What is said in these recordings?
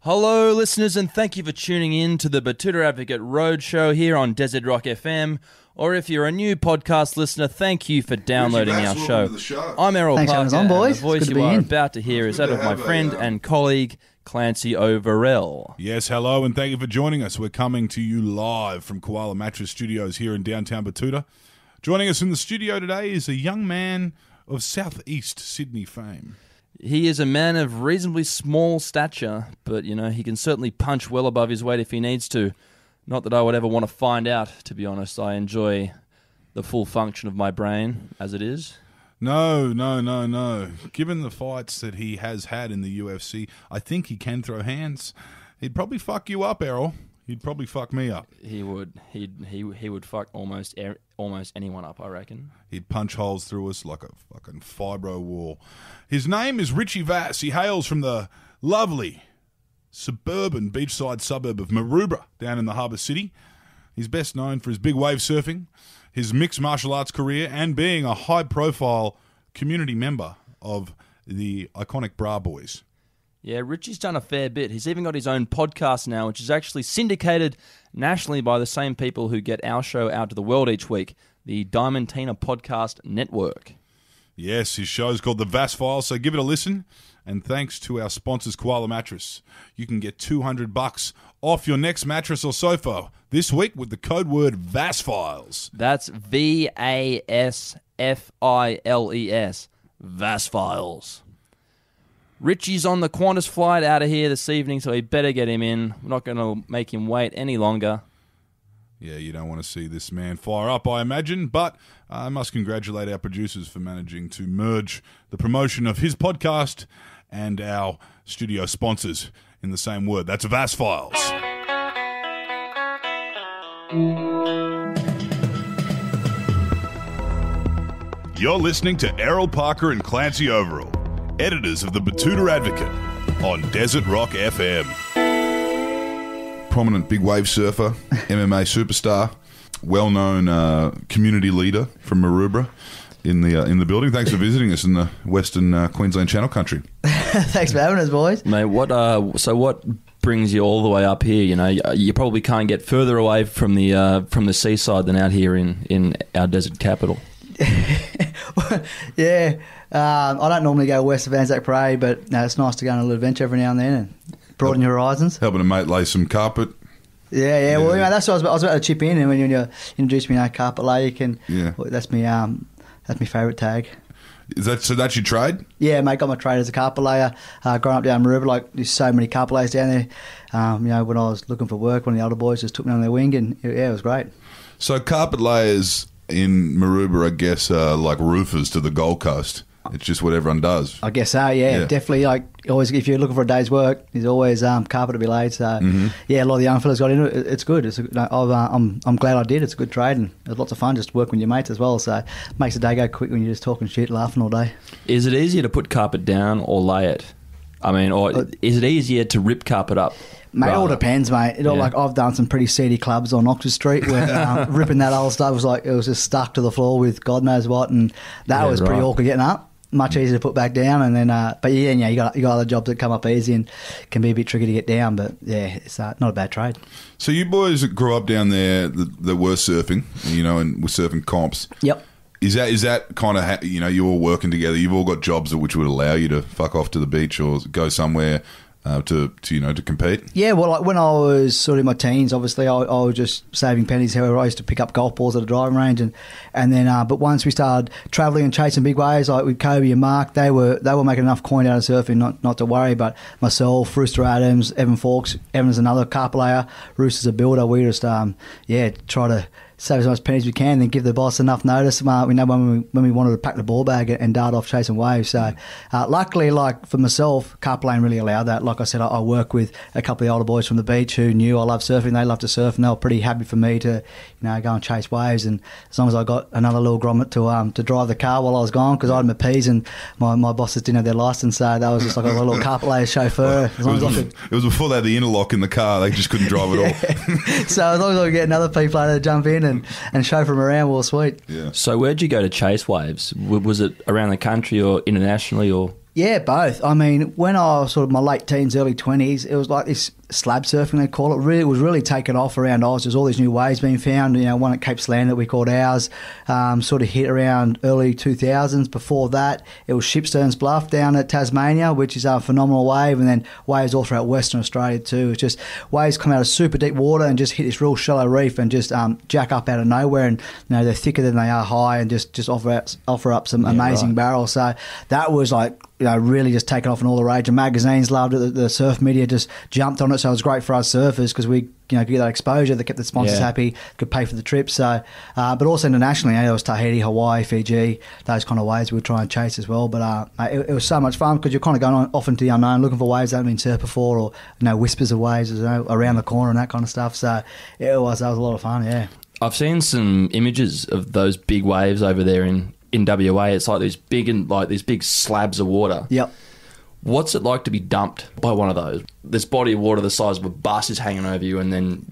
Hello, listeners, and thank you for tuning in to the Batuta Advocate Roadshow here on Desert Rock FM. Or if you're a new podcast listener, thank you for downloading our show. I'm Errol Parker, and the voice you are about to hear is that of my friend and colleague, Clancy Overell. Yes, hello, and thank you for joining us. We're coming to you live from Koala Mattress Studios here in downtown Batuta. Joining us in the studio today is a young man of southeast Sydney fame. He is a man of reasonably small stature, but, you know, he can certainly punch well above his weight if he needs to. Not that I would ever want to find out, to be honest. I enjoy the full function of my brain as it is. No. Given the fights that he has had in the UFC, I think he can throw hands. He'd probably fuck you up, Errol. He'd probably fuck me up. He would. He would fuck almost anyone up, I reckon. He'd punch holes through us like a fucking fibro wall. His name is Richie Vas. He hails from the lovely suburban beachside suburb of Maroubra down in the Harbour City. He's best known for his big wave surfing, his mixed martial arts career, and being a high-profile community member of the iconic Bra Boys. Yeah, Richie's done a fair bit. He's even got his own podcast now, which is actually syndicated nationally by the same people who get our show out to the world each week, the Diamantina Podcast Network. Yes, his show is called the Vas Files, so give it a listen. And thanks to our sponsors, Koala Mattress, you can get $200 off your next mattress or sofa this week with the code word VASFILES. That's VASFILES, Vas Files. Richie's on the Qantas flight out of here this evening, so he better get him in. We're not going to make him wait any longer. Yeah, you don't want to see this man fire up, I imagine, but I must congratulate our producers for managing to merge the promotion of his podcast and our studio sponsors in the same word. That's Vas Files. You're listening to Errol Parker and Clancy Overell, editors of the Batuta Advocate on Desert Rock FM. Prominent big wave surfer, MMA superstar, well-known community leader from Maroubra in the building. Thanks for visiting us in the Western Queensland Channel Country. Thanks for having us, boys. Mate, what brings you all the way up here? You know, you probably can't get further away from the seaside than out here in our desert capital. Yeah. I don't normally go west of Anzac Parade, but it's nice to go on a little adventure every now and then and broaden your horizons. Helping a mate lay some carpet. Yeah. Well, that's what I was about to chip in, and when you introduced me to carpet lay, you can. Yeah. Well, that's my favourite tag. So that's your trade? Yeah, mate. Got my trade as a carpet layer. Growing up down Maroubra, like there's so many carpet layers down there. When I was looking for work, one of the older boys just took me on their wing, and yeah, it was great. So carpet layers in Maroubra, I guess, are like roofers to the Gold Coast. It's just what everyone does. I guess so, yeah. Definitely, like, always, if you're looking for a day's work, there's always carpet to be laid. So, yeah, a lot of the young fellas got into it. It's good. I'm glad I did. It's a good trade, and it was lots of fun just working with your mates as well. So, it makes the day go quick when you're just talking shit, laughing all day. Is it easier to put carpet down or lay it? I mean, or is it easier to rip carpet up? Mate, it all depends, mate. Like, I've done some pretty seedy clubs on Oxford Street where ripping that old stuff was like, it was just stuck to the floor with God knows what, and that was pretty awkward getting up. Much easier to put back down, and then, but yeah, you got other jobs that come up easy and can be a bit tricky to get down. But yeah, it's not a bad trade. So you boys that grew up down there that were surfing, and were surfing comps. Yep. Is that kind of you're all working together? You've all got jobs which would allow you to fuck off to the beach or go somewhere to compete? Yeah, well, like when I was sort of in my teens, obviously I was just saving pennies. However, I used to pick up golf balls at a driving range, and then but once we started travelling and chasing big waves, like with Kobe and Mark, they were making enough coin out of surfing not to worry. But myself, Rooster Adams, Evan Fawkes, Evan's another carpet layer, Rooster's a builder. We just try to save as much pennies as we can, then give the boss enough notice. We know when we wanted to pack the ball bag and dart off chasing waves. So luckily, like for myself, carpet lane really allowed that. Like I said, I work with a couple of the older boys from the beach who knew I love surfing. They love to surf, and they were pretty happy for me to go and chase waves. And as long as I got another little grommet to drive the car while I was gone, because I had my P's and my bosses didn't have their license, so that was just like a little carpet layer chauffeur. It was before they had the interlock in the car. They just couldn't drive at all. So as long as I could get another people to jump in and chauffeur them around, well, sweet. Yeah. So where'd you go to chase waves? Was it around the country or internationally or? Yeah, both. I mean, when I was sort of my late teens, early 20s, it was like this slab surfing, they call it. It was really taken off around Oz. There's all these new waves being found. One at Cape Slam that we called ours sort of hit around early 2000s. Before that, it was Shipsterns Bluff down at Tasmania, which is a phenomenal wave, and then waves all throughout Western Australia too. It's just waves come out of super deep water and just hit this real shallow reef and just jack up out of nowhere, and they're thicker than they are high, and just offer up some amazing barrels. So that was like, really just taken off in all the rage. And magazines loved it. The surf media just jumped on it. So it was great for us surfers because we could get that exposure that kept the sponsors happy, could pay for the trip. So, but also internationally, it was Tahiti, Hawaii, Fiji, those kind of waves we would try and chase as well. But it was so much fun because you're kind of going off into the unknown, looking for waves that haven't been surfed before, or whispers of waves around the corner and that kind of stuff. So that was a lot of fun. Yeah, I've seen some images of those big waves over there in WA. It's like these big slabs of water. Yep. What's it like to be dumped by one of those? This body of water the size of a bus is hanging over you, and then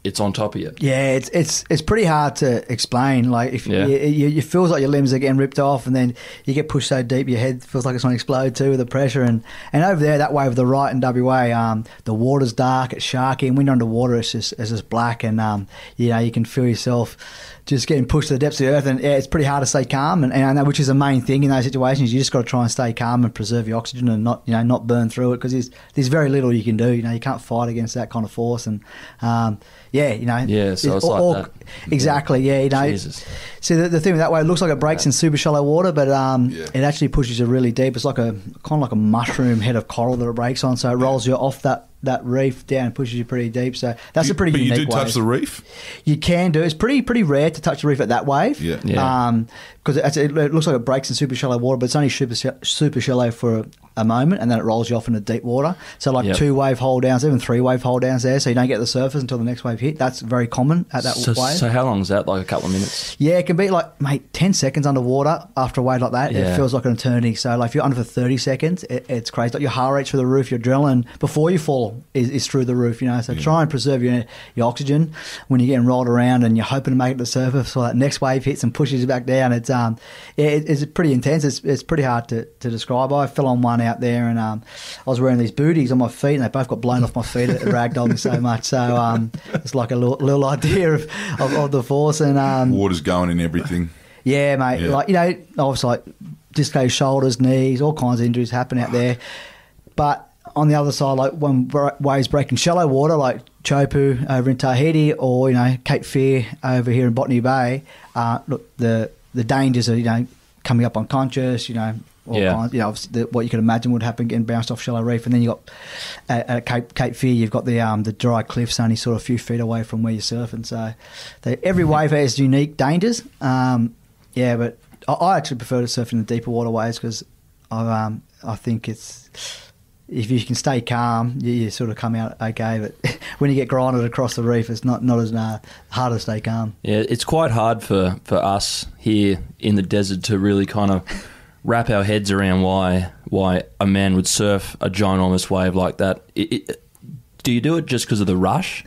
it's on top of you. Yeah, it's pretty hard to explain. Like if you feels like your limbs are getting ripped off, and then you get pushed so deep, your head feels like it's going to explode too with the pressure. And over there, that wave of the right in WA, the water's dark, it's sharky, and when you're underwater, it's just black, and you can feel yourself just getting pushed to the depths of the earth, and it's pretty hard to stay calm, and I know, which is the main thing in those situations. You just got to try and stay calm and preserve your oxygen and not burn through it, because there's very little you can do. You can't fight against that kind of force, and so it's like that. Exactly, Jesus. See, the thing with that way, it looks like it breaks in super shallow water, but it actually pushes you really deep. It's like kind of like a mushroom head of coral that it breaks on, so it rolls you off that reef down and pushes you pretty deep. So that's a pretty unique wave. But you do touch the reef? You can do. It's pretty rare to touch the reef at that wave. Yeah. Because it looks like it breaks in super shallow water, but it's only super shallow for a moment, and then it rolls you off into deep water. So 2-wave hold downs, even 3-wave hold downs there, so you don't get the surface until the next wave hit. That's very common at that wave. So how long is that? Like a couple of minutes? Yeah, it can be 10 seconds underwater after a wave like that. Yeah. It feels like an eternity. So if you're under for 30 seconds, it's crazy. Like your heart rate's through the roof, your adrenaline before you fall is through the roof. So try and preserve your oxygen when you're getting rolled around and you're hoping to make it to the surface, so that next wave hits and pushes you back down. It's pretty intense. It's pretty hard to describe. I fell on one out there, and I was wearing these booties on my feet, and they both got blown off my feet. It ragdolled me so much. So it's like a little idea of the force. And water's going in everything. Yeah, mate. Yeah. Obviously, disco shoulders, knees, all kinds of injuries happen out there. But on the other side, when waves break in shallow water, like Chopu over in Tahiti, or Cape Fear over here in Botany Bay, look, the dangers are coming up unconscious, all kinds, what you could imagine would happen, getting bounced off shallow reef. And then you got at Cape Fear, you've got the dry cliffs only sort of a few feet away from where you're surfing. So every wave has unique dangers. But I actually prefer to surf in the deeper water waves, because I think if you can stay calm, you sort of come out okay. But when you get grinded across the reef, it's not as hard to stay calm. Yeah, it's quite hard for us here in the desert to really kind of wrap our heads around why a man would surf a ginormous wave like that. Do you do it just because of the rush?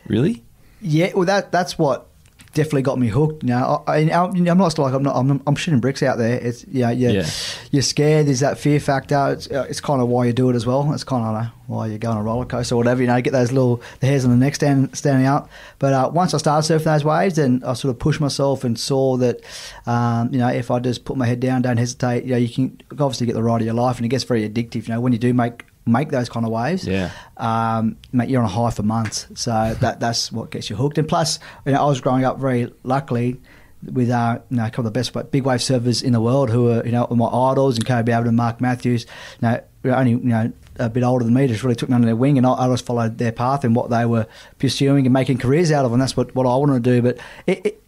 Really? Yeah, well, that's what definitely got me hooked. I'm not I'm shooting bricks out there. It's you're scared. There's that fear factor. It's kind of why you do it as well. It's kind of why you go on a roller coaster or whatever. Get those the hairs on the neck standing up. But once I started surfing those waves, then I sort of pushed myself and saw that if I just put my head down, don't hesitate. You can obviously get the ride of your life, and it gets very addictive. When you do make those kind of waves, mate, you're on a high for months. So that's what gets you hooked. And plus, I was growing up very luckily with a couple of the best big wave surfers in the world who are my idols, and Kobe Abbott and Mark Matthews. Only a bit older than me, just really took me under their wing, and I just followed their path and what they were pursuing and making careers out of, and that's what I wanted to do. But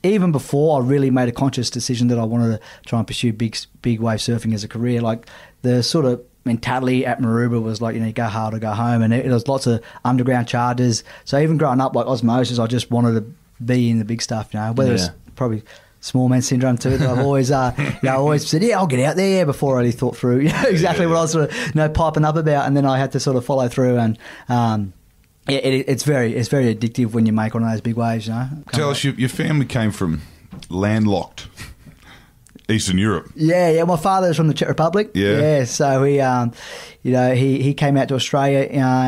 even before I really made a conscious decision that I wanted to try and pursue big wave surfing as a career, the sort of mentality at Maroubra was go hard or go home, and there was lots of underground charges. So even growing up like osmosis, I just wanted to be in the big stuff, whether it's probably small man syndrome too, that I've always always said, I'll get out there, before I really thought through exactly what I was sort of piping up about, and then I had to sort of follow through. And it's very addictive when you make one of those big waves. Tell us, your family came from landlocked Eastern Europe. Yeah. My father's from the Czech Republic. Yeah. So he came out to Australia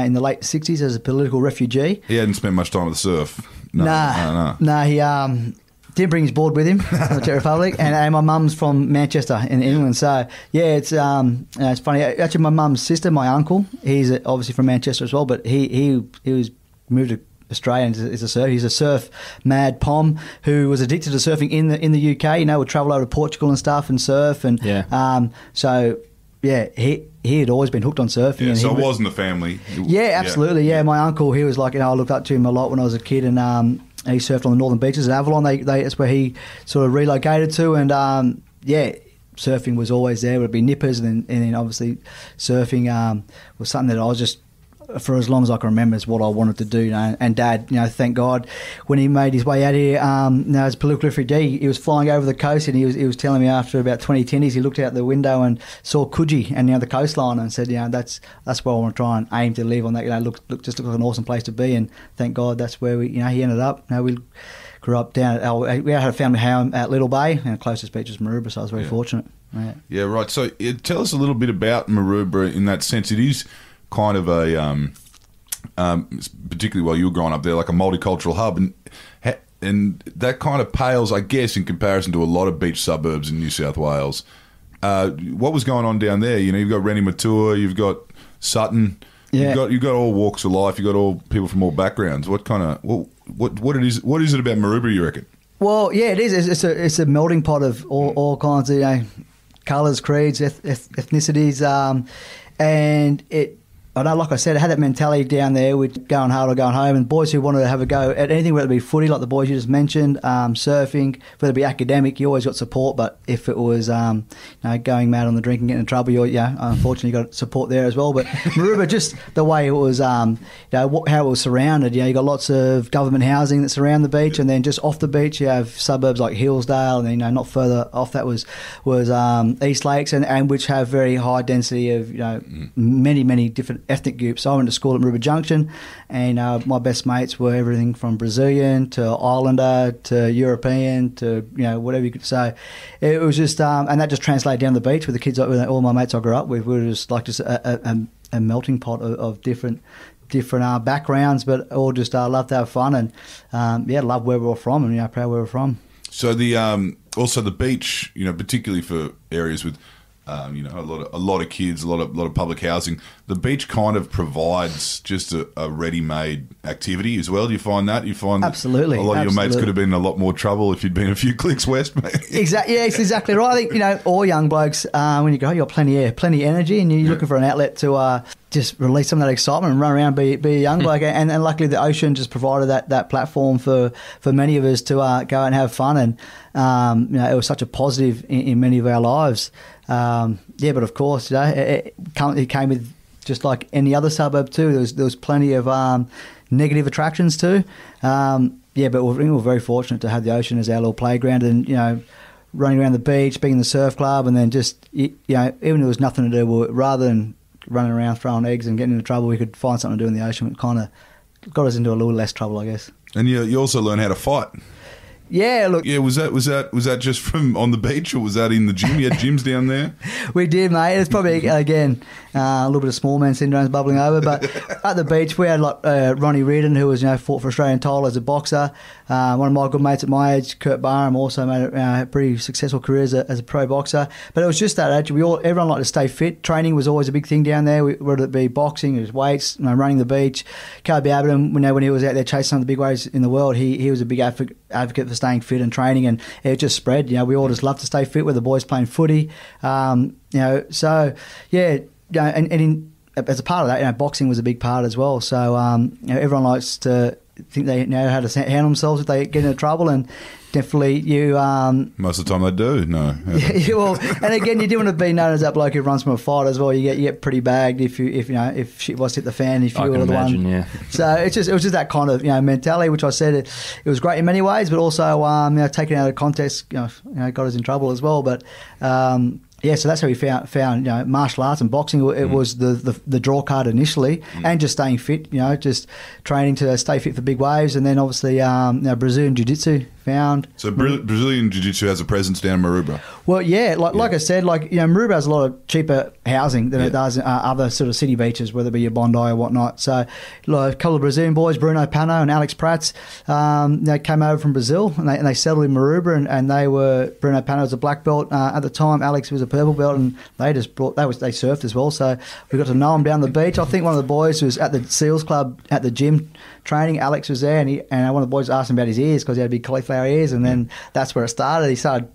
in the late 60s as a political refugee. He hadn't spent much time with the surf. No. He didn't bring his board with him from the Czech Republic, and my mum's from Manchester in England. So it's funny. Actually, my mum's sister, my uncle, he's obviously from Manchester as well, but he was moved to Australia and is a surfer. He's a surf mad pom who was addicted to surfing in the UK. Would travel over to Portugal and stuff and surf, and he had always been hooked on surfing. Yeah, and so it wasn't the family. Yeah, absolutely. Yeah, my uncle, he was like, I looked up to him a lot when I was a kid, and he surfed on the northern beaches at Avalon. That's where he sort of relocated to, and surfing was always there. It would be nippers, and then obviously surfing was something that I was just, for as long as I can remember, is what I wanted to do. And Dad, thank God, when he made his way out here, as a political refugee, he was flying over the coast, and he was telling me after about 20 tennies, he looked out the window and saw Coogee and the coastline, and said, that's where I want to try and aim to live on that. Looked like an awesome place to be, and thank God that's where he ended up. We grew up down. We had a family home at Little Bay, and the closest beach was Maroubra, so I was very fortunate. Yeah, right. So tell us a little bit about Maroubra in that sense. It is kind of a, particularly while you were growing up there, like a multicultural hub, and that kind of pales, I guess, in comparison to a lot of beach suburbs in New South Wales. What was going on down there? You've got Rennie Matua, you've got Sutton, you've got all walks of life, you've got all people from all backgrounds. What is it about Maroubra, you reckon? Well, yeah, it is. It's a melting pot of all kinds of colours, creeds, ethnicities, and it. I know, like I said, I had that mentality down there with going hard or going home, and boys who wanted to have a go at anything, whether it be footy, like the boys you just mentioned, surfing, whether it be academic, you always got support. But if it was going mad on the drink and getting in trouble, unfortunately you got support there as well. But Maroubra, just the way it was, how it was surrounded, you got lots of government housing that surround the beach, and then just off the beach you have suburbs like Hillsdale, and then not further off that was East Lakes, and which have very high density of many different ethnic groups. So I went to school at Maroubra Junction, and my best mates were everything from Brazilian to Islander to European to whatever you could say. It was just and that just translated down the beach with the kids. All my mates I grew up with were just like a melting pot of different backgrounds, but all just loved to have fun, and love where we were from, and proud where we're from. So the also the beach, particularly for areas with a lot of kids, a lot of public housing. The beach kind of provides just a ready-made activity as well. Do you find that? Absolutely. A lot of your mates could have been in a lot more trouble if you'd been a few clicks west, mate. Exactly. Yeah, it's exactly right. I think all young blokes, when you go, you've got plenty of energy, and you're looking for an outlet to just release some of that excitement and run around, be a young bloke. And luckily, the ocean just provided that platform for many of us to go out and have fun. And it was such a positive in many of our lives. But of course, it came with, just like any other suburb too, there was plenty of negative attractions too. But we were very fortunate to have the ocean as our little playground, and running around the beach, being in the surf club, and then just even if there was nothing to do, rather than running around throwing eggs and getting into trouble, we could find something to do in the ocean. It kind of got us into a little less trouble, I guess. And you also learn how to fight. Yeah, look. Yeah, was that just from on the beach, or was that in the gym? You had gyms down there? We did, mate. It's probably again a little bit of small man syndrome bubbling over. But at the beach, we had like Ronnie Reardon, who was fought for Australian title as a boxer. One of my good mates at my age, Kurt Barham, also made a pretty successful career as a pro boxer. But it was just that age. Everyone liked to stay fit. Training was always a big thing down there. Whether it be boxing, it was weights, running the beach. Kobe Abbott, when he was out there chasing some of the big waves in the world, he was a big advocate for staying fit and training, and it just spread. We all just love to stay fit with the boys playing footy. And as a part of that, boxing was a big part as well. So everyone likes to think they know how to handle themselves if they get into trouble, and definitely you. Most of the time they do. No. And again, you do want to be known as that bloke who runs from a fight as well. You get pretty bagged if shit was hit the fan. If you were the one. Yeah. So it was just that kind of mentality, which I said it was great in many ways, but also taken out of context, got us in trouble as well. But so that's how we found martial arts and boxing. It was the draw card initially, and just staying fit. Just training to stay fit for big waves, and then obviously Brazilian jiu-jitsu found. So Brazilian Jiu-Jitsu has a presence down in Maroubra? Well, yeah, like I said, Maroubra has a lot of cheaper housing than it does other sort of city beaches, whether it be your Bondi or whatnot. So a couple of Brazilian boys, Bruno Pano and Alex Prats, they came over from Brazil and they settled in Maroubra, and Bruno Pano was a black belt at the time, Alex was a purple belt, and they surfed as well. So we got to know them down the beach. I think one of the boys was at the SEALs Club at the gym training. Alex was there, and one of the boys asked him about his ears because he had big cauliflower ears, and then that's where it started. He started,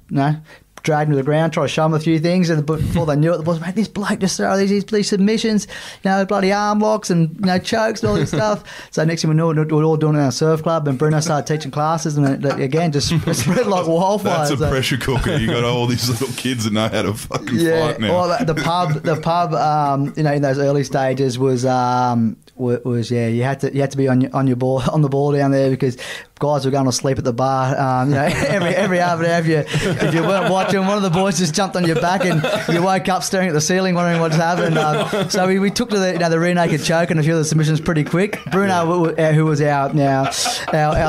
dragged him to the ground, tried to show him a few things, and before they knew it, the boys, mate, this bloke just throw these submissions, bloody arm locks and chokes and all this stuff. So next thing we knew, we were all doing it in our surf club, and Bruno started teaching classes, and it, again, just spread like wildfire. That's a pressure cooker. You got all these little kids that know how to fucking fight now. Well, the pub, in those early stages was you had to be on the ball down there, because guys were going to sleep at the bar. Every half an hour, if you weren't watching, one of the boys just jumped on your back, and you woke up staring at the ceiling, wondering what's happened. So we took to the rear naked choke and a few of the submissions pretty quick. Bruno, who was our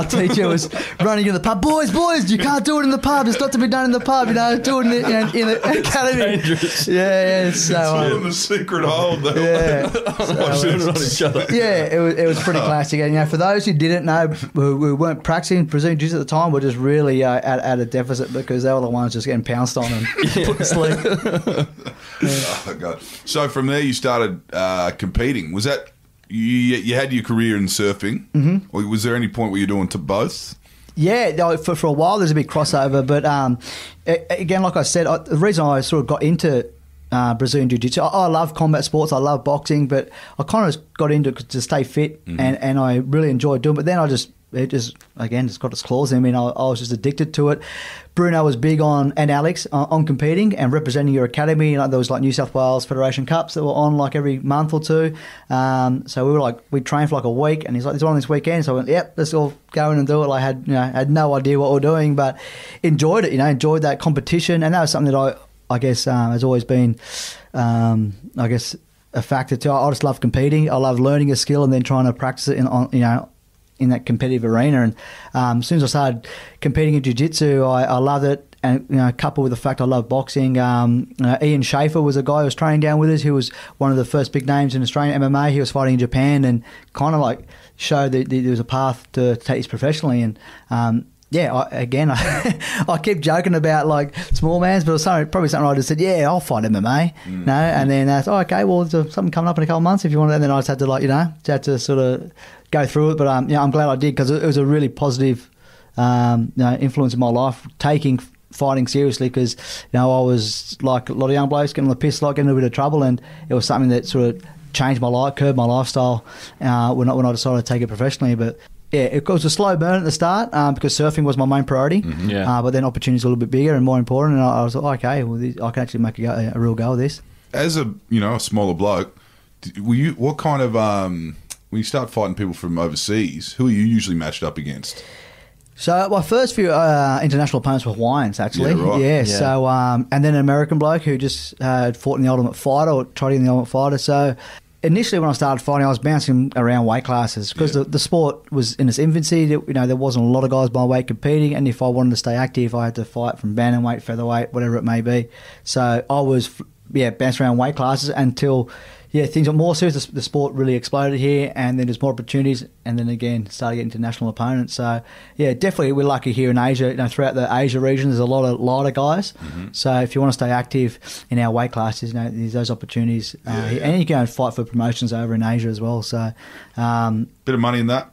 teacher, was running in the pub. Boys, you can't do it in the pub. It's not to be done in the pub. Do it in the academy. Dangerous. Yeah. So in the secret hole. On each other. Yeah, it was pretty classic. And for those who didn't know, who weren't practicing Brazilian Jiu-Jitsu at the time, were just really at a deficit, because they were the ones just getting pounced on and put to sleep. Oh, God. So from there you started competing. Was that you had your career in surfing, or was there any point where you're doing to both? Yeah, for a while there's a big crossover, but again, like I said, the reason I sort of got into Brazilian Jiu-Jitsu, I love combat sports, I love boxing, but I kind of got into it to stay fit, and I really enjoyed doing it. But then it just got its claws in me, and I was just addicted to it. Bruno was big on competing and representing your academy. There was New South Wales Federation Cups that were on every month or two. So we trained for a week, and he's like, "It's on this weekend." So I went, "Yep, let's all go in and do it." I had no idea what we're doing, but enjoyed it. Enjoyed that competition, and that was something that I guess has always been a factor too. I just love competing. I love learning a skill and then trying to practice it in that competitive arena. And as soon as I started competing in jiu-jitsu, I loved it. And coupled with the fact I love boxing, Ian Schaefer was a guy who was training down with us, who was one of the first big names in Australian MMA. He was fighting in Japan, and kind of showed that there was a path to take this professionally. And I keep joking about small mans, but it was probably something I just said, yeah, I'll fight MMA. And then I thought, okay, well, there's something coming up in a couple of months if you want it. And then I just had to sort of go through it. But I'm glad I did, because it was a really positive influence in my life, taking fighting seriously, because I was like a lot of young blokes getting on the piss, getting in a bit of trouble, and it was something that sort of changed my life, curbed my lifestyle when I decided to take it professionally. But yeah, it was a slow burn at the start because surfing was my main priority. But then opportunities were a little bit bigger and more important, and I was like, okay, well, I can actually make a real go of this. As a smaller bloke, what kind of when you start fighting people from overseas, who are you usually matched up against? So my first few international opponents were Hawaiians, actually. Yeah, right. Yeah. So and then an American bloke who just had fought in the Ultimate Fighter, or tried in the Ultimate Fighter. So initially, when I started fighting, I was bouncing around weight classes because the sport was in its infancy. There wasn't a lot of guys my weight competing, and if I wanted to stay active, I had to fight from bantamweight, featherweight, whatever it may be. So I was bouncing around weight classes until things got more serious. The sport really exploded here, and then there's more opportunities, and then again started getting international opponents. So definitely we're lucky here in Asia. Throughout the Asia region, there's a lot of lighter guys. So if you want to stay active in our weight classes, there's those opportunities, and you can go and fight for promotions over in Asia as well. So bit of money in that.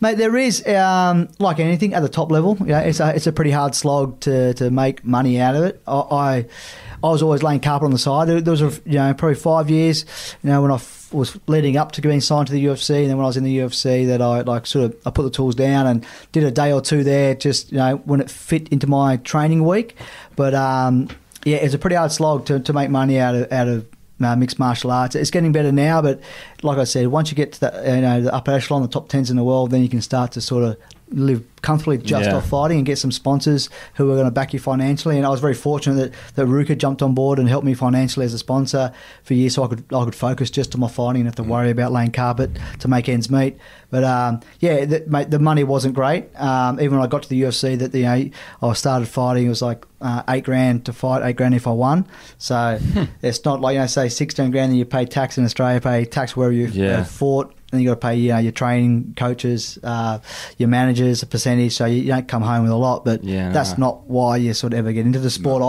Mate, there is, like anything at the top level, it's a pretty hard slog to make money out of it. I was always laying carpet on the side. There was probably 5 years, when I was leading up to being signed to the UFC, and then when I was in the UFC, that I put the tools down and did a day or two there, just when it fit into my training week. But it's a pretty hard slog to make money out of mixed martial arts. It's getting better now, but like I said, once you get to the upper echelon, the top 10s in the world, then you can start to sort of live comfortably just off fighting and get some sponsors who are going to back you financially. And I was very fortunate that Ruka jumped on board and helped me financially as a sponsor for years, so I could focus just on my fighting and have to worry about laying carpet to make ends meet. But mate, the money wasn't great. Even when I got to the UFC, that I started fighting, it was like $8,000 to fight, $8,000 if I won. So it's not like say $16,000 and you pay tax in Australia, pay tax wherever you fought. Then you got to pay your training coaches, your managers a percentage, so you don't come home with a lot. But that's not why you sort of ever get into the sport.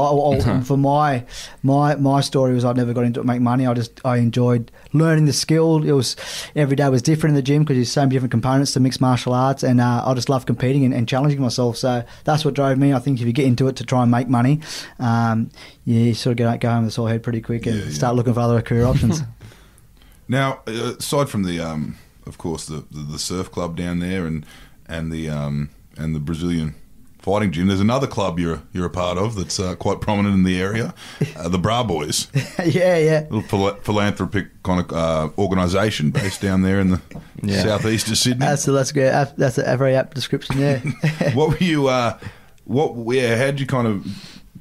For my story was I never got into it to make money. I enjoyed learning the skill. It was every day was different in the gym because there's so many different components to mixed martial arts, and I just love competing and challenging myself. So that's what drove me. I think if you get into it to try and make money, you sort of go home with a sore head pretty quick and start looking for other career options. Now, aside from the, of course, the surf club down there and the Brazilian fighting gym, there's another club you're a part of that's quite prominent in the area, the Bra Boys. Yeah. Little philanthropic kind of organisation based down there in the southeast of Sydney. That's good. That's a very apt description. Yeah. What were you? How did you kind of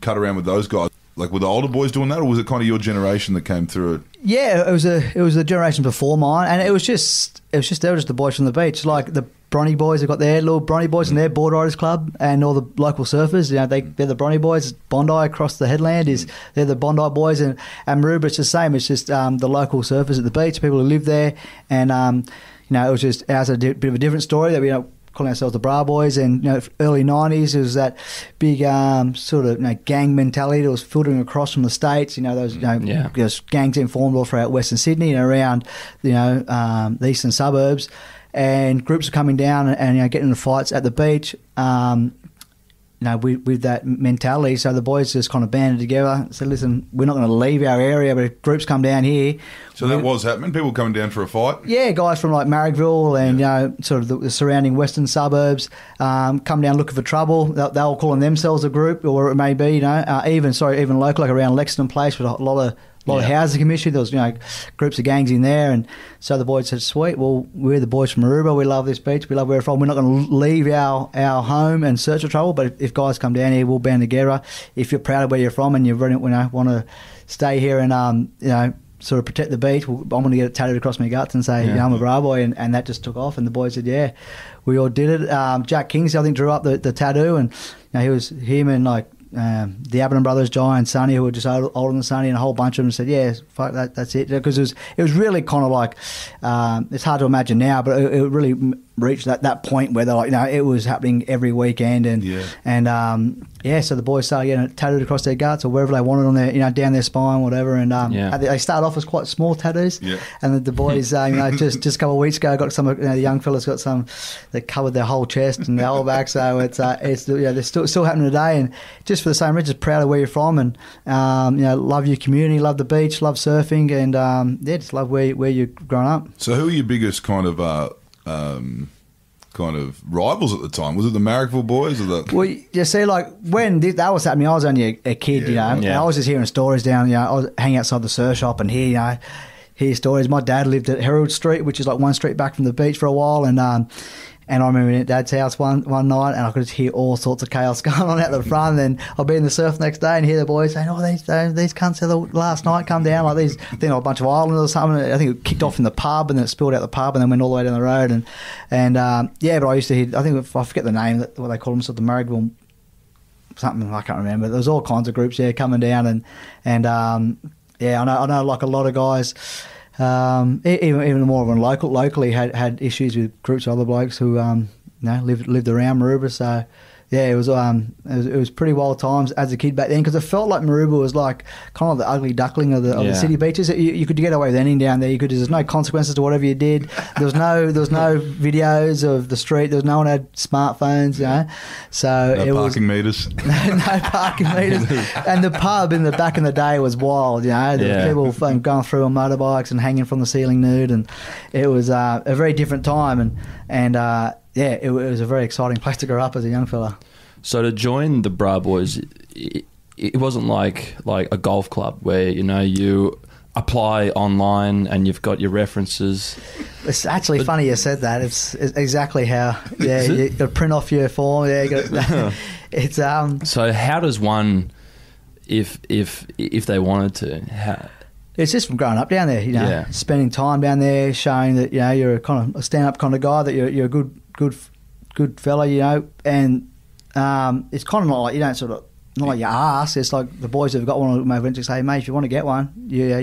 cut around with those guys? Like, were the older boys doing that, or was it kind of your generation that came through it? Yeah, it was the generation before mine, and they were just the boys from the beach, like the Bronny boys. Have got their little Bronny boys and their board riders club, and all the local surfers. They're the Bronny boys. Bondi across the headland they're the Bondi boys, and Maroubra it's the same. It's just the local surfers at the beach, people who live there, and it was just ours a bit of a different story that we calling ourselves the Bra Boys, and early 90s, it was that big sort of gang mentality that was filtering across from the States. Those gangs informed all throughout Western Sydney and around the eastern suburbs, and groups are coming down and getting into fights at the beach. With that mentality, so the boys just kind of banded together and said, listen, we're not going to leave our area, but if groups come down here. So that was happening? People coming down for a fight? Yeah, guys from like Marrickville and sort of the surrounding western suburbs come down looking for trouble. They'll call themselves a group, or it may be, even local, like around Lexington Place with a lot of housing commission. There was groups of gangs in there, and so the boys said, sweet, well, we're the boys from Maroubra, we love this beach, we love where we're from, we're not going to leave our home and search for trouble, but if guys come down here, we'll band together. If you're proud of where you're from and you really want to stay here and sort of protect the beach, I'm going to get it tattooed across my guts and say I'm a Bra Boy, and that just took off, and the boys said we all did it. Jack Kingsley, I think, drew up the tattoo, and he was him and the Abbott brothers, Jai and Sonny, who were just older than Sonny, and a whole bunch of them said, fuck that, that's it. Because it was really kind of like, it's hard to imagine now, but it really reached that point where they're like, it was happening every weekend, so the boys started getting it tattooed across their guts or wherever they wanted on their, down their spine, whatever, and they started off as quite small tattoos, and the boys, just a couple of weeks ago, got some, the young fellas got some that covered their whole chest and their whole back, so they're still happening today, and just for the same reason, just proud of where you're from, and love your community, love the beach, love surfing, and just love where you've grown up. So who are your biggest kind of rivals at the time? Was it the Marrickville boys or the? Well, you see, like when that was happening, I was only a kid, and I was just hearing stories down. I was hanging outside the surf shop and hear stories. My dad lived at Herald Street, which is like one street back from the beach for a while, and I remember being at Dad's house one night, and I could just hear all sorts of chaos going on out the front. And I'll be in the surf the next day and hear the boys saying, these cunts last night come down, like these, a bunch of islanders or something. I think it kicked off in the pub, and then it spilled out the pub, and then went all the way down the road. But I used to hear, I think, I forget the name, what they call them, sort of the Marrickville something, I can't remember. There was all kinds of groups coming down, I know like a lot of guys. Even more of them locally had issues with groups of other blokes who lived around Maroubra. So it was pretty wild times as a kid back then, because it felt like Maroubra was like kind of the ugly duckling of the city beaches. You could get away with anything down there. There's no consequences to whatever you did. There was no videos of the street. No one had smartphones, So no parking meters. No parking meters. And the pub back in the day was wild. There were people going through on motorbikes and hanging from the ceiling nude, and it was a very different time. It was a very exciting place to grow up as a young fella. So to join the Bra Boys, it wasn't like a golf club where you apply online and you've got your references. It's actually funny you said that. It's exactly how. Yeah, you got to print off your form. Yeah, it's So how does one, if they wanted to, it's just from growing up down there. Spending time down there, showing that you're a kind of a stand-up kind of guy, that you're a good fella, and it's kind of not like you don't sort of not like you ask. It's like the boys who've got one may eventually say, "Mate, if you want to get one, you're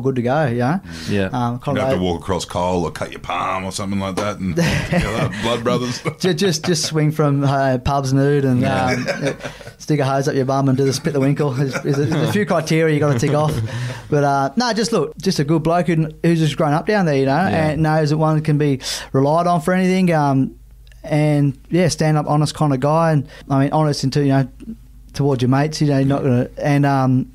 good to go." Yeah. You don't have to walk across Koala or cut your palm or something like that, and blood brothers. just swing from pubs nude and stick a hose up your bum and do the spit the winkle. There's a few criteria you got to tick off, but just a good bloke who's just grown up down there, and knows that one can be relied on for anything. And stand up, honest kind of guy, and I mean honest into towards your mates. You're not gonna, and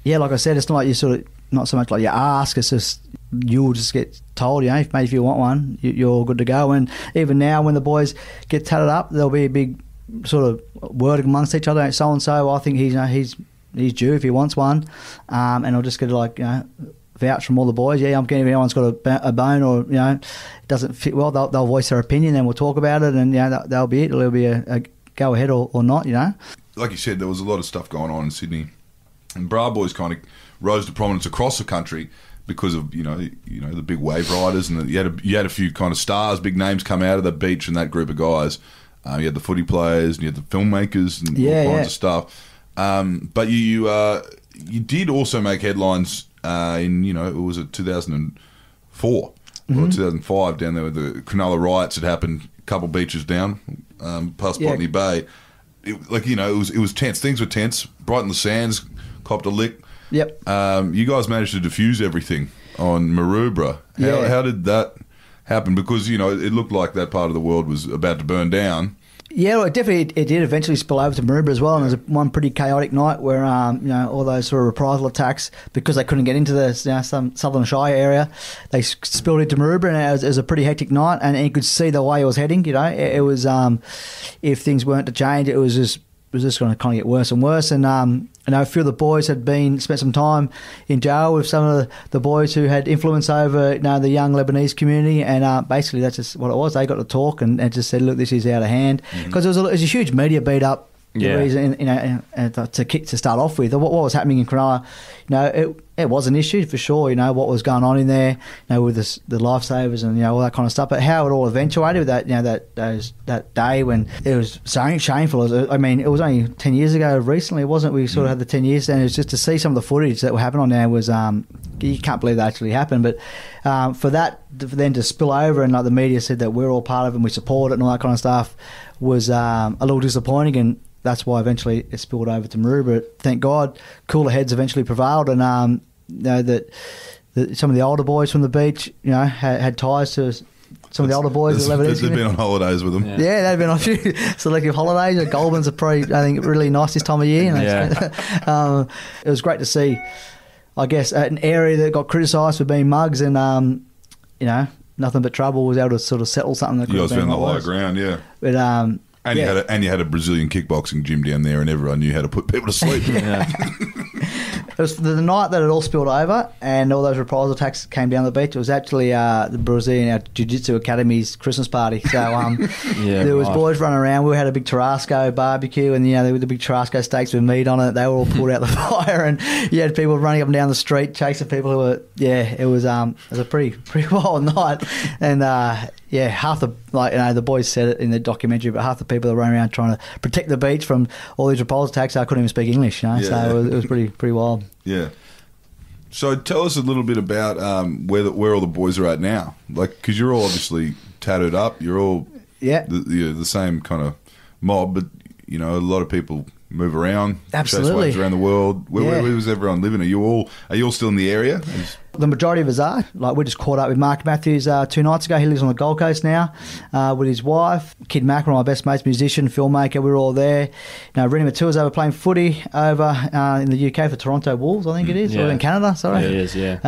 like I said, it's not like you sort of. Not so much like you ask, it's just you'll just get told, mate, if you want one, you're good to go. And even now, when the boys get tatted up, there'll be a big sort of word amongst each other. So and so, I think he's due if he wants one, and I'll just get vouch from all the boys. I'm getting if anyone's got a bone or it doesn't fit well, they'll voice their opinion, and we'll talk about it, and that'll be it. It'll be a go ahead or not. Like you said, there was a lot of stuff going on in Sydney, and Bra Boys kind of rose to prominence across the country because of the big wave riders, and you had a few kind of stars, big names come out of the beach, and that group of guys. You had the footy players, and you had the filmmakers, and all kinds of stuff. But you did also make headlines in it was 2004 or 2005 down there with the Cronulla riots had happened, a couple beaches down past Botany Bay. It was tense. Things were tense. Brighton the Sands copped a lick. Yep. You guys managed to diffuse everything on Maroubra. How did that happen? Because it looked like that part of the world was about to burn down. Yeah, well, it did eventually spill over to Maroubra as well, and there was one pretty chaotic night where all those sort of reprisal attacks, because they couldn't get into the some Southern Shire area, they spilled into Maroubra, and it was a pretty hectic night, and you could see the way it was heading. It was if things weren't to change, it was just going to kind of get worse and worse. And a few of the boys had spent some time in jail with some of the boys who had influence over the young Lebanese community, and basically that's just what it was. They got to talk and just said, look, this is out of hand, because it was a huge media beat up. To start off with, what was happening in Cronulla, it was an issue for sure. What was going on in there, with the lifesavers and all that kind of stuff. But how it all eventuated with that day when it was so shameful. I mean, it was only 10 years ago. Recently, wasn't it? We sort of had the 10 years, and it was just to see some of the footage that were happening on there was you can't believe that actually happened. But for then to spill over, and like the media said that we're all part of it and we support it and all that kind of stuff, was a little disappointing. And that's why eventually it spilled over to Maroubra. Thank God, cooler heads eventually prevailed, and that some of the older boys from the beach, had ties to some of the older boys. They've been on holidays with them. Yeah, they've been on a few selective holidays. Goulburn's are probably, I think, really nice this time of year. It was great to see, I guess, an area that got criticised for being mugs, and nothing but trouble, was able to sort of settle something that could have been on the higher ground. Yeah, but you had a Brazilian kickboxing gym down there, and everyone knew how to put people to sleep. It was the night that it all spilled over and all those reprisal attacks came down the beach. It was actually the Brazilian Jiu-Jitsu Academy's Christmas party. So there was boys running around. We had a big Tarasco barbecue, and there were the big Tarasco steaks with meat on it. They were all pulled out the fire, and you had people running up and down the street chasing people who were. It was a pretty wild night, and half the boys said it in the documentary, but half the people that were running around trying to protect the beach from all these reprisal attacks, I couldn't even speak English. So it was pretty wild. Yeah. So tell us a little bit about where all the boys are at now. Because you're all obviously tattooed up. You're all the same kind of mob, but a lot of people move around. Absolutely. Chase waves around the world. Where was everyone living? Are you all still in the area? The majority of us are. We just caught up with Mark Matthews 2 nights ago. He lives on the Gold Coast now with his wife. Kid Mac, one of my best mates, musician, filmmaker. We were all there. Rennie Matua's over playing footy over in the UK for Toronto Wolves, I think it is, or in Canada, sorry. Yeah, it is,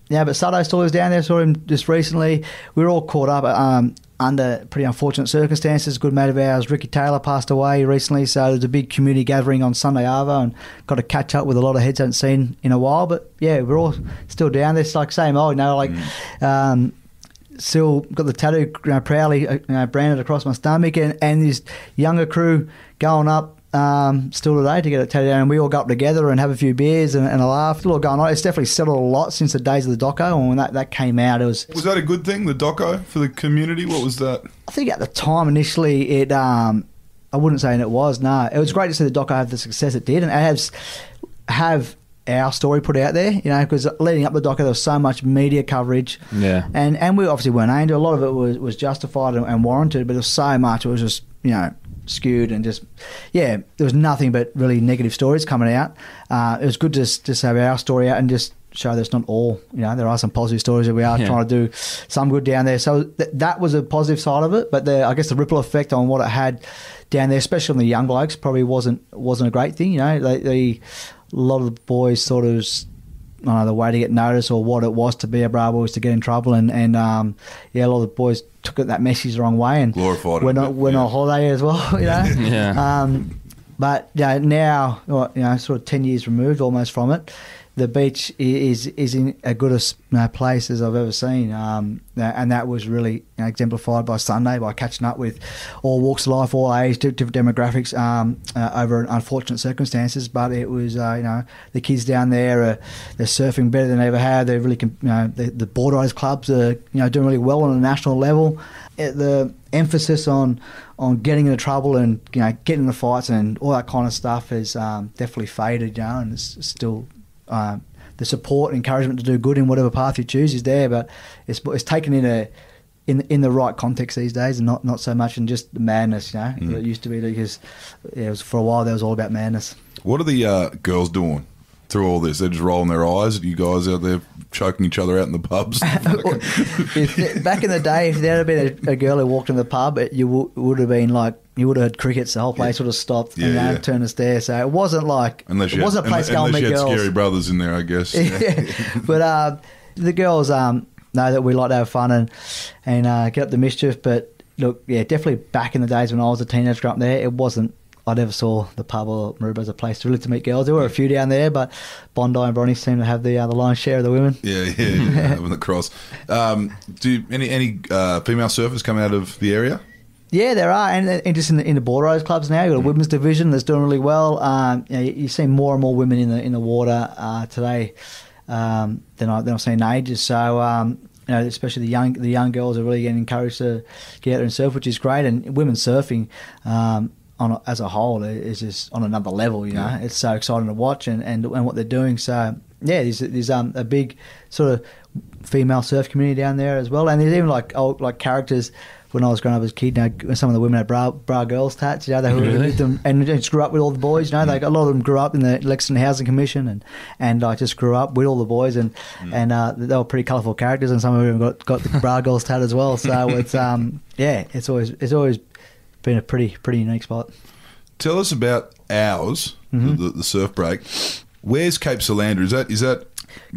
but Sado still is down there. Saw him just recently. We were all caught up. under pretty unfortunate circumstances. A good mate of ours, Ricky Taylor, passed away recently, so there's a big community gathering on Sunday Arvo, and got to catch up with a lot of heads I haven't seen in a while. But yeah, we're all still down there. It's like same old, still got the tattoo proudly branded across my stomach, and this younger crew going up still today to get it tattooed down, and we all go up together and have a few beers and a laugh. Still all going on. It's definitely settled a lot since the days of the doco, and when that came out, it was that a good thing, the doco, for the community? What was that? I think at the time initially it I wouldn't say it was. No, it was great to see the doco have the success it did, and have our story put out there, because leading up the doco there was so much media coverage, and we obviously weren't aimed. A lot of it was justified and warranted, but there was so much, it was just skewed, and just there was nothing but really negative stories coming out. It was good to just have our story out and just show that it's not all, there are some positive stories that we are trying to do some good down there. So that was a positive side of it, but I guess the ripple effect on what it had down there, especially on the young blokes, probably wasn't a great thing. A lot of the boys sort of, I don't know, the way to get noticed or what it was to be a bra boy was to get in trouble, and a lot of the boys took that message the wrong way and glorified went on holiday as well, But now, sort of 10 years removed almost from it, the beach is in a good place as I've ever seen, and that was really exemplified by Sunday, by catching up with all walks of life, all age, different demographics, over unfortunate circumstances. But it was, the kids down there they're surfing better than they ever have. They're really, the board riders clubs are doing really well on a national level. The emphasis on getting into trouble and getting into fights and all that kind of stuff has definitely faded, and it's still. The support and encouragement to do good in whatever path you choose is there, but it's taken in the right context these days, and not so much in just the madness, that it used to be, because it was, for a while there was all about madness. What are the girls doing through all this? They're just rolling their eyes at you guys out there choking each other out in the pubs? Back in the day, if there had been a girl who walked in the pub, would have been like, you would have heard crickets. The whole place would have stopped and turned to stare. So it wasn't like, it wasn't a place going to meet girls. Unless you had scary brothers in there, I guess. But the girls know that we like to have fun and get up the mischief. But look, definitely back in the days when I was a teenager growing up there, it wasn't. I never saw the pub or Maroubra as a place really to meet girls. There were a few down there, but Bondi and Bronny seem to have the lion's share of the women. Having the cross. Do any female surfers come out of the area? Yeah, there are, and just in the board riders clubs now. You've got a women's division that's doing really well. You see more and more women in the water today than I've seen in ages. So especially the young girls are really getting encouraged to get out there and surf, which is great. And women's surfing as a whole is just on another level. It's so exciting to watch and what they're doing. So there's a big sort of female surf community down there as well, and there's even like characters. When I was growing up as a kid, some of the women had bra girls tats, they were with them and just grew up with all the boys. They a lot of them grew up in the Lexington Housing Commission, and I just grew up with all the boys, and they were pretty colourful characters, and some of them got the bra girls tat as well. So it's it's always been a pretty unique spot. Tell us about ours, the surf break. Where's Cape Solander? Is that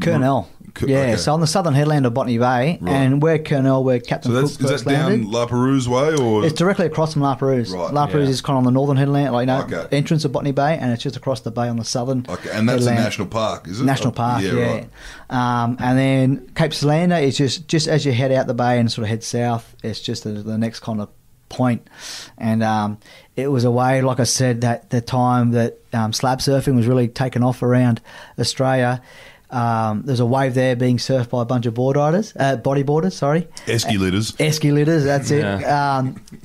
Kurnell? Okay. So on the southern headland of Botany Bay, and we're Kurnell, where Captain Cook first landed. Is that down La Perouse way, or it's directly across from La Perouse? Right. La Perouse is kind of on the northern headland, entrance of Botany Bay, and it's just across the bay on the southern. Okay, and that's headland. A national park, is it? National park, yeah. Right. And then Cape Solander is just as you head out the bay and sort of head south, it's just the next kind of point, and it was a way, like I said, that the time that slab surfing was really taken off around Australia. There's a wave there being surfed by a bunch of bodyboarders, esky litters, that's it.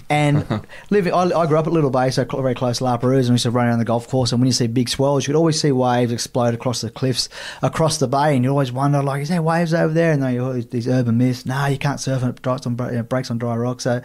And I grew up at Little Bay, so very close to La Perouse, and we used to run around the golf course, and when you see big swells, you could always see waves explode across the cliffs across the bay, and you always wonder, is there waves over there? And you all these urban myths, you can't surf, and it breaks on dry rock. So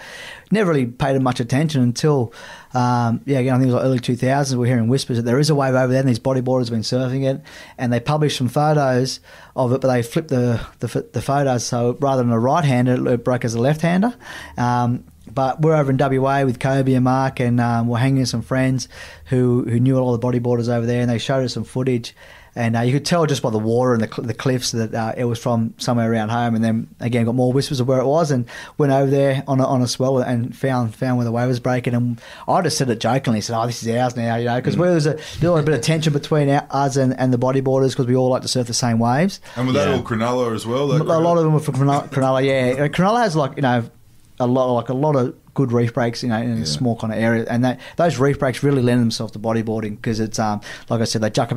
never really paid much attention until again, I think it was like early 2000s, we were hearing whispers that there is a wave over there, and these bodyboarders have been surfing it, and they published some photos of it, but they flipped the photos, so rather than a right-hander, it broke as a left-hander. But we're over in WA with Kobe and Mark, and we're hanging with some friends who knew all the bodyboarders over there, and they showed us some footage And you could tell just by the water and the cliffs that it was from somewhere around home. And then again got more whispers of where it was, and went over there on a swell and found where the wave was breaking. And I just said it jokingly, said, "Oh, this is ours now," because there was a little bit of tension between us and the bodyboarders, because we all like to surf the same waves. And were that all Cronulla as well? A lot of them were from Cronulla. Yeah, Cronulla has a lot of good reef breaks, in a small kind of area, and those reef breaks really lend themselves to bodyboarding, because it's like I said, they jack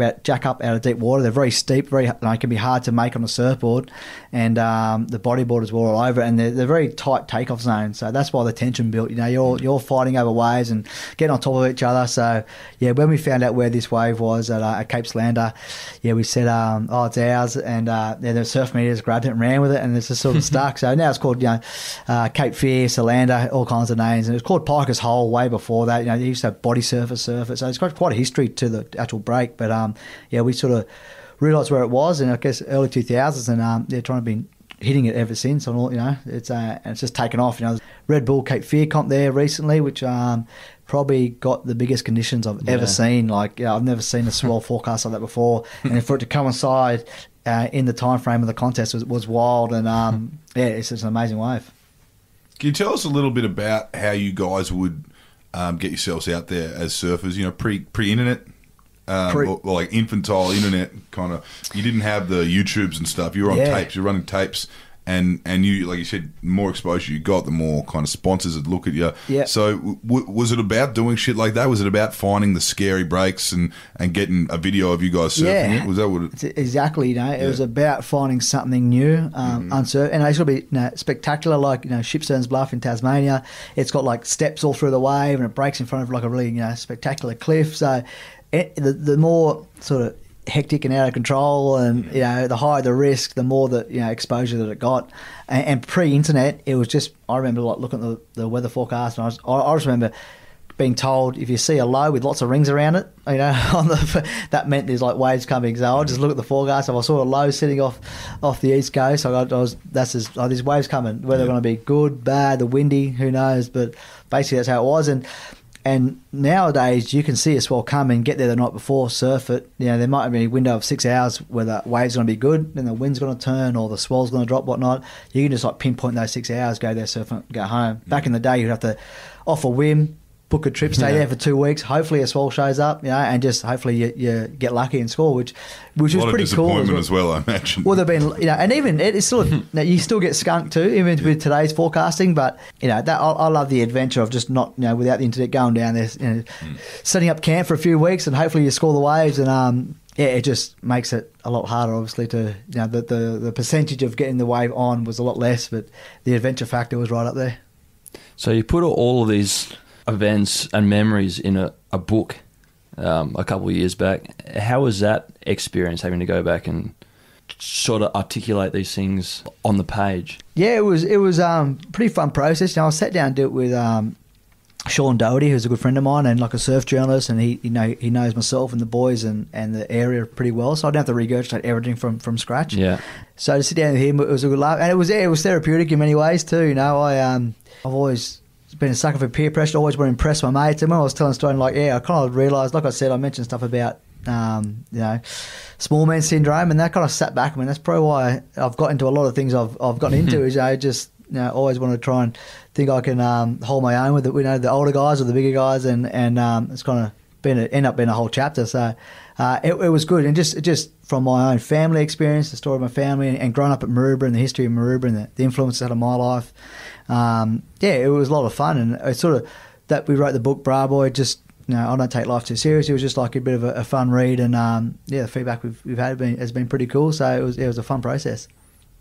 up out of deep water. They're very steep, can be hard to make on a surfboard, and the bodyboarders were all over it, and they're very tight takeoff zones, so that's why the tension built. You're fighting over waves and getting on top of each other. So yeah, when we found out where this wave was at Cape Slander, we said, "Oh, it's ours," and the surf medias grabbed it and ran with it, and it's just sort of stuck. So now it's called Cape Fear, Solander, all kinds of names, and it was called Piker's Hole way before that. They used to have body surfers surf it, so it's got quite a history to the actual break. But we sort of realised where it was, and I guess early 2000s, and they're trying to be hitting it ever since. On all, it's and it's just taken off. Red Bull Cape Fear comp there recently, which probably got the biggest conditions I've ever seen. I've never seen a swell forecast like that before, and for it to coincide in the time frame of the contest was wild. And it's just an amazing wave. Can you tell us a little bit about how you guys would get yourselves out there as surfers? Pre-internet, or like infantile internet kind of. You didn't have the YouTubes and stuff. You were on tapes. You're running tapes, and you, like you said, the more exposure you got, the more kind of sponsors would look at you. Yeah. So was it about doing shit like that? Was it about finding the scary breaks and getting a video of you guys surfing it? Was that what it... Exactly. It was about finding something new, uncertain, and it's got to be spectacular. Like Shipstone's Bluff in Tasmania, it's got like steps all through the wave, and it breaks in front of like a really spectacular cliff. So the more sort of hectic and out of control, and the higher the risk, the more that exposure that it got. And pre-internet, it was just, I remember looking at the weather forecast, and I just remember being told, if you see a low with lots of rings around it, that meant there's like waves coming. So I'll just look at the forecast. If I saw a low sitting off the east coast, there's waves coming. Whether they're going to be good, bad, the windy, who knows? But basically that's how it was. And nowadays, you can see a swell come and get there the night before, surf it. There might be a window of 6 hours where the wave's going to be good, then the wind's going to turn, or the swell's going to drop, whatnot. You can just pinpoint those 6 hours, go there, surf it, go home. Back in the day, you'd have to, off a whim, book a trip, stay there for 2 weeks. Hopefully a swell shows up, and just hopefully you get lucky and score, which was pretty cool. A lot of disappointment as well, I imagine. Well, they've been, and even it's still, you still get skunked too, even with today's forecasting. But I love the adventure of just not, without the internet, going down there, setting up camp for a few weeks, and hopefully you score the waves. And it just makes it a lot harder, obviously, to the percentage of getting the wave on was a lot less, but the adventure factor was right up there. So you put all of these events and memories in a book a couple of years back. How was that experience, having to go back and sort of articulate these things on the page? Yeah, it was pretty fun process. I sat down and did it with Sean Doherty, who's a good friend of mine and like a surf journalist, and he knows myself and the boys and the area pretty well, so I don't have to regurgitate everything from scratch. Yeah. So to sit down with him, it was a good laugh, and it was therapeutic in many ways too. I've always been a sucker for peer pressure, always want to impress my mates. And when I was telling a story, I kind of realised, like I said, I mentioned stuff about, small man syndrome, and that kind of sat back. That's probably why I've got into a lot of things I've gotten into, is always want to try and think I can hold my own with the older guys or the bigger guys, and it's kind of end up being a whole chapter. So it was good, and just from my own family experience, the story of my family, and growing up at Maroubra and the history of Maroubra and the influence it had on my life. It was a lot of fun, and it's sort of that we wrote the book Bra Boy. I don't take life too seriously. It was just like a bit of a fun read, and the feedback we've had has been pretty cool. So it was a fun process.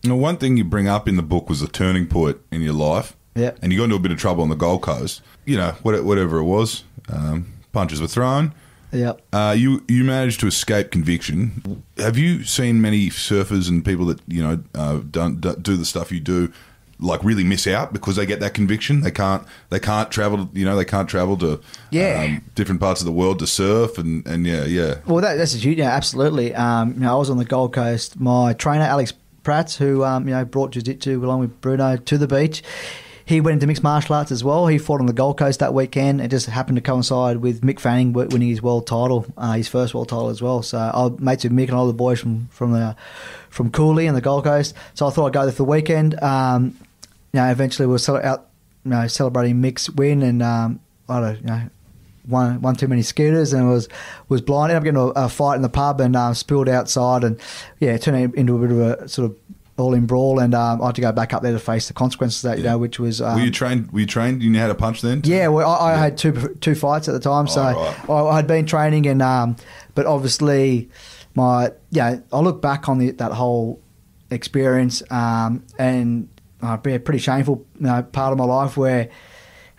Now, one thing you bring up in the book was a turning point in your life. Yeah, and you got into a bit of trouble on the Gold Coast. Whatever it was, punches were thrown. Yep. You managed to escape conviction. Have you seen many surfers and people that do the stuff you do, like, really miss out because they get that conviction? They can't travel. They can't travel to different parts of the world to surf, and yeah. Well, that's a huge, absolutely. I was on the Gold Coast. My trainer Alex Prats, who brought jiu-jitsu along with Bruno to the beach, he went into mixed martial arts as well. He fought on the Gold Coast that weekend. It just happened to coincide with Mick Fanning winning his world title, his first world title as well. So I mates with Mick and all the boys from Cooley and the Gold Coast. So I thought I'd go there for the weekend. Eventually we were out, celebrating Mick's win, and I don't know, one too many scooters, and was blind. Ended up getting a fight in the pub and spilled outside, and it turned into a bit of a sort of all-in brawl, and I had to go back up there to face the consequences of that, which was... Were you trained? You knew how to punch then? Yeah, well, I had two fights at the time, so right. I had been training, and but obviously I look back on that whole experience, and it'd be a pretty shameful part of my life where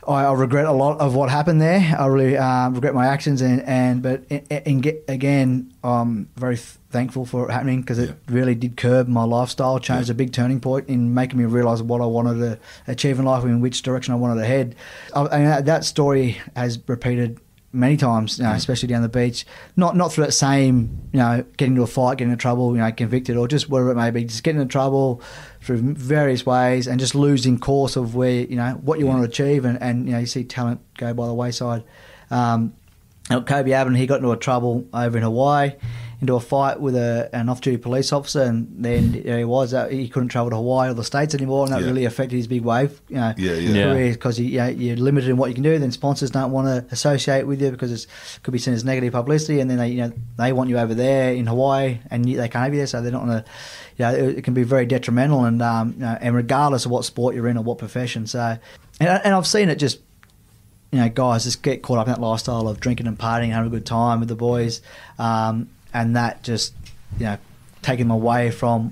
I regret a lot of what happened there. I really regret my actions, but again, I'm very thankful for it happening, because it really did curb my lifestyle, changed a big turning point in making me realise what I wanted to achieve in life, in which direction I wanted to head. That story has repeated many times, especially down the beach. Not through that same, getting into a fight, getting into trouble, convicted, or just whatever it may be, just getting into trouble through various ways and just losing course of where, what you want to achieve, and you see talent go by the wayside. Kobe Abbott, he got into a trouble over in Hawaii, into a fight with an off-duty police officer, and then he couldn't travel to Hawaii or the States anymore, and that really affected his big wave career, because you're limited in what you can do. Then sponsors don't want to associate with you because it could be seen as negative publicity, and then they want you over there in Hawaii, and they can't have you there, so they're not going to. It can be very detrimental, and and regardless of what sport you're in or what profession. So, and I've seen it just. Guys just get caught up in that lifestyle of drinking and partying, having a good time with the boys, and that just, taking them away from,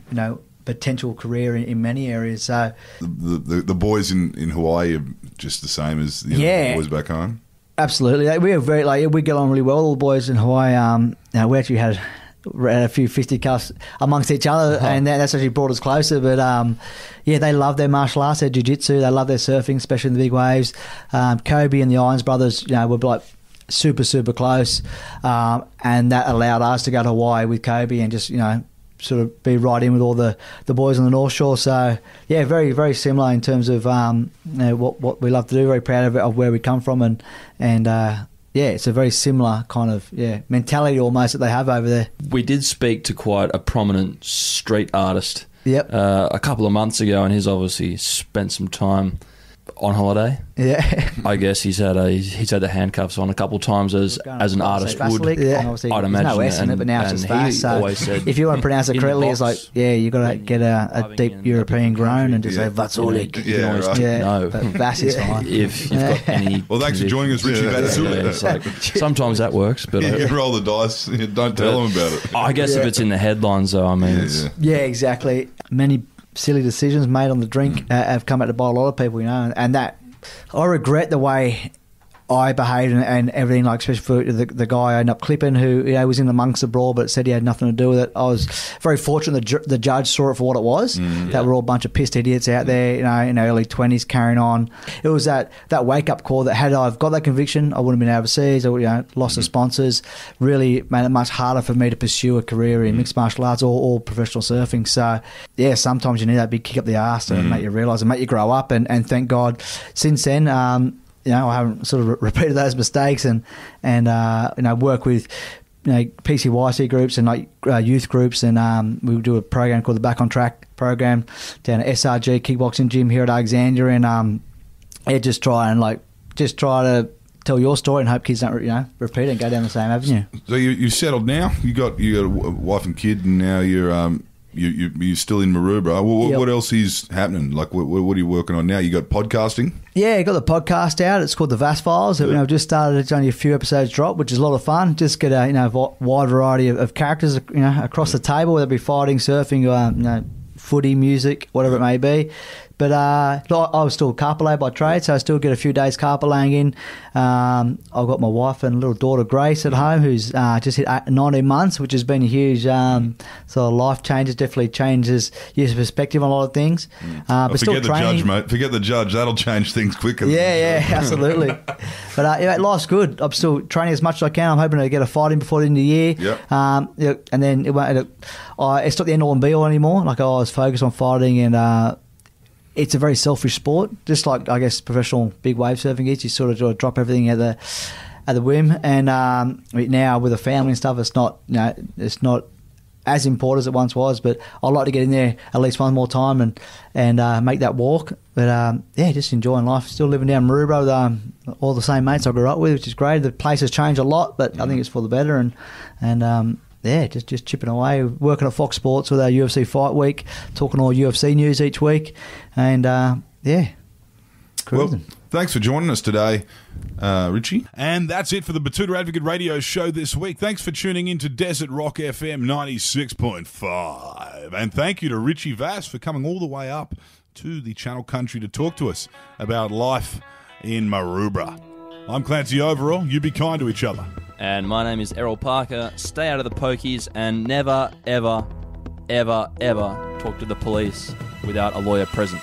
potential career in many areas. So the boys in Hawaii are just the same as the boys back home. Absolutely, we are we get on really well. All the boys in Hawaii. We actually had a few fisticuffs amongst each other, and that's actually brought us closer. But they love their martial arts, their jiu-jitsu, they love their surfing, especially in the big waves. Kobe and the Irons brothers, were like super, super close, and that allowed us to go to Hawaii with Kobe and just, sort of be right in with all the boys on the North Shore. So, very, very similar in terms of what we love to do, very proud of where we come from, and it's a very similar kind of mentality almost that they have over there. We did speak to quite a prominent street artist a couple of months ago, and he's obviously spent some time on holiday. Yeah, I guess he's had the handcuffs on a couple of times as an artist would. Vaculik, I'd imagine. No S in it, but now it's just Vas. So always said, if you want to pronounce it correctly, it's like you got to get a deep European groan and just say Vaculik. But Vas is fine. If you've got any. Well, thanks for joining us, Richie. Sometimes that works, but you roll the dice. Don't tell them about it. I guess if it's in the headlines, though, I mean, exactly. Many silly decisions made on the drink have come out to bite a lot of people, and that I regret the way I behaved and everything, like especially for the guy I ended up clipping who was in amongst the brawl but said he had nothing to do with it. I was very fortunate the judge saw it for what it was. That we're all a bunch of pissed idiots out there, in their early 20s carrying on. It was that wake up call that had I've got that conviction, I wouldn't have been overseas. I would lost the sponsors. Really made it much harder for me to pursue a career in mixed martial arts or professional surfing. So sometimes you need that big kick up the arse to make you realise and make you grow up. And thank God since then. I haven't sort of repeated those mistakes and work with PCYC groups and youth groups, and we do a program called the Back on Track program down at SRG Kickboxing Gym here at Alexandria, and just try to tell your story and hope kids don't repeat it and go down the same avenue. So you settled now. You got a wife and kid, and now you're still in Maroubra. What else is happening? Like, what are you working on now? You got podcasting? Yeah, I got the podcast out. It's called the Vas Files. I've just started. It's only a few episodes dropped, which is a lot of fun. Just get a wide variety of characters across the table, whether it be fighting, surfing, footy, music, whatever it may be. But I was still a carpet by trade, so I still get a few days carpet laying in. I've got my wife and little daughter Grace at home, who's just hit 19 months, which has been a huge sort of life changes. Definitely changes your perspective on a lot of things. But still forget the judge, mate. Forget the judge. That'll change things quicker. Yeah, absolutely. But life's good. I'm still training as much as I can. I'm hoping to get a fight in before the end of the year. Yep. And then it's not the end all and be all anymore. Like I was focused on fighting and. it's a very selfish sport, just like I guess professional big wave surfing is. You sort of drop everything at the whim, and now with a family and stuff, it's not as important as it once was. But I'd like to get in there at least one more time and make that walk. But just enjoying life. Still living down Maroubra with all the same mates I grew up with, which is great. The place has changed a lot, but I think it's for the better. And just chipping away, working at Fox Sports with our UFC Fight Week, talking all UFC news each week, and cruising. Well, thanks for joining us today, Richie. And that's it for the Batuta Advocate Radio Show this week. Thanks for tuning in to Desert Rock FM 96.5. And thank you to Richie Vas for coming all the way up to the Channel Country to talk to us about life in Maroubra. I'm Clancy Overall. You be kind to each other. And my name is Errol Parker. Stay out of the pokies and never, ever, ever, ever talk to the police without a lawyer present.